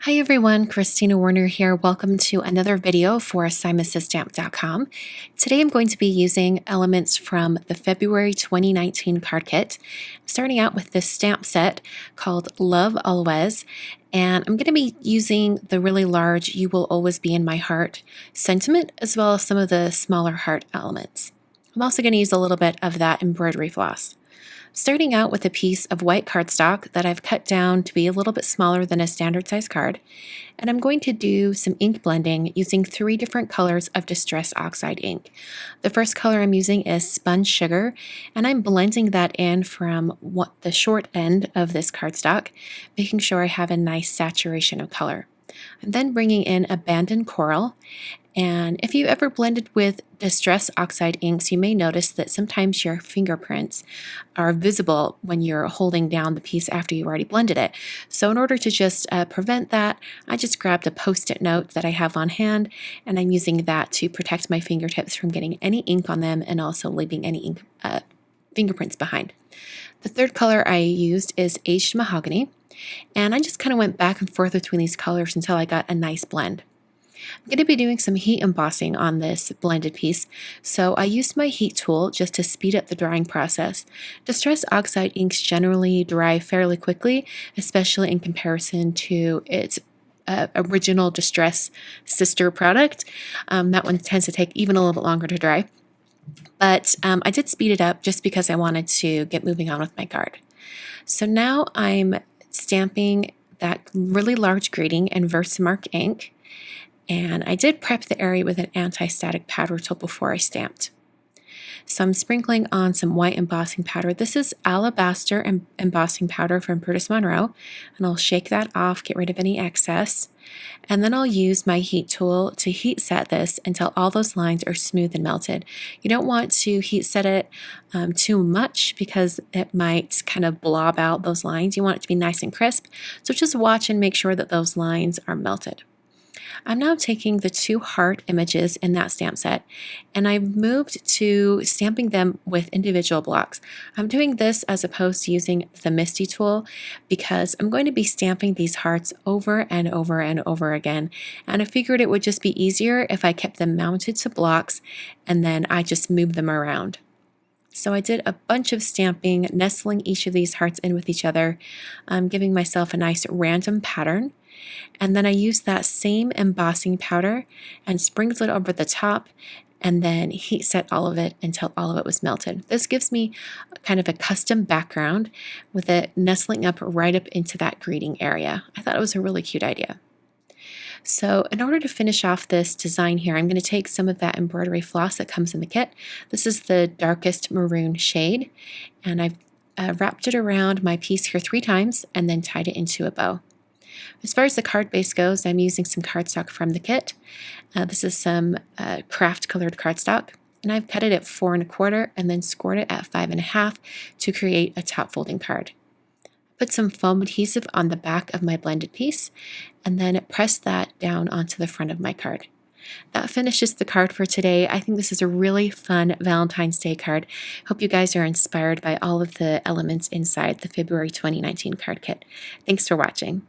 Hi everyone, Christina Werner here. Welcome to another video for SimonsStamp.com. Today I'm going to be using elements from the February 2019 card kit, starting out with this stamp set called Love Always, and I'm going to be using the really large You Will Always Be in My Heart sentiment, as well as some of the smaller heart elements. I'm also going to use a little bit of that embroidery floss. Starting out with a piece of white cardstock that I've cut down to be a little bit smaller than a standard size card, and I'm going to do some ink blending using 3 different colors of Distress Oxide ink. The first color I'm using is Spun Sugar, and I'm blending that in from the short end of this cardstock, making sure I have a nice saturation of color. I'm then bringing in Abandoned Coral, and if you ever blended with Distress Oxide inks, you may notice that sometimes your fingerprints are visible when you're holding down the piece after you've already blended it. So in order to just prevent that, I just grabbed a Post-it note that I have on hand, and I'm using that to protect my fingertips from getting any ink on them and also leaving any ink fingerprints behind. The third color I used is Aged Mahogany, and I just kind of went back and forth between these colors until I got a nice blend. I'm going to be doing some heat embossing on this blended piece, so I used my heat tool just to speed up the drying process. Distress Oxide inks generally dry fairly quickly, especially in comparison to its original Distress sister product. That one tends to take even a little bit longer to dry, but I did speed it up just because I wanted to get moving on with my card. So now I'm stamping that really large greeting in Versamark ink. And I did prep the area with an anti-static powder tool before I stamped. So I'm sprinkling on some white embossing powder. This is Alabaster embossing powder from Brutus Monroe, and I'll shake that off, get rid of any excess, and then I'll use my heat tool to heat set this until all those lines are smooth and melted. You don't want to heat set it too much because it might kind of blob out those lines. You want it to be nice and crisp, so just watch and make sure that those lines are melted. I'm now taking the 2 heart images in that stamp set, and I've moved to stamping them with individual blocks. I'm doing this as opposed to using the Misty tool because I'm going to be stamping these hearts over and over and over again, and I figured it would just be easier if I kept them mounted to blocks and then I just moved them around. So I did a bunch of stamping, nestling each of these hearts in with each other, giving myself a nice random pattern. And then I used that same embossing powder and sprinkled it over the top and then heat set all of it until all of it was melted. This gives me kind of a custom background with it nestling up right up into that greeting area. I thought it was a really cute idea. So in order to finish off this design here, I'm going to take some of that embroidery floss that comes in the kit. This is the darkest maroon shade, and I've wrapped it around my piece here 3 times and then tied it into a bow. As far as the card base goes, I'm using some cardstock from the kit. This is some craft colored cardstock, and I've cut it at 4 1/4 and then scored it at 5 1/2 to create a top folding card. Put some foam adhesive on the back of my blended piece and then press that down onto the front of my card. That finishes the card for today. I think this is a really fun Valentine's Day card. Hope you guys are inspired by all of the elements inside the February 2019 card kit. Thanks for watching.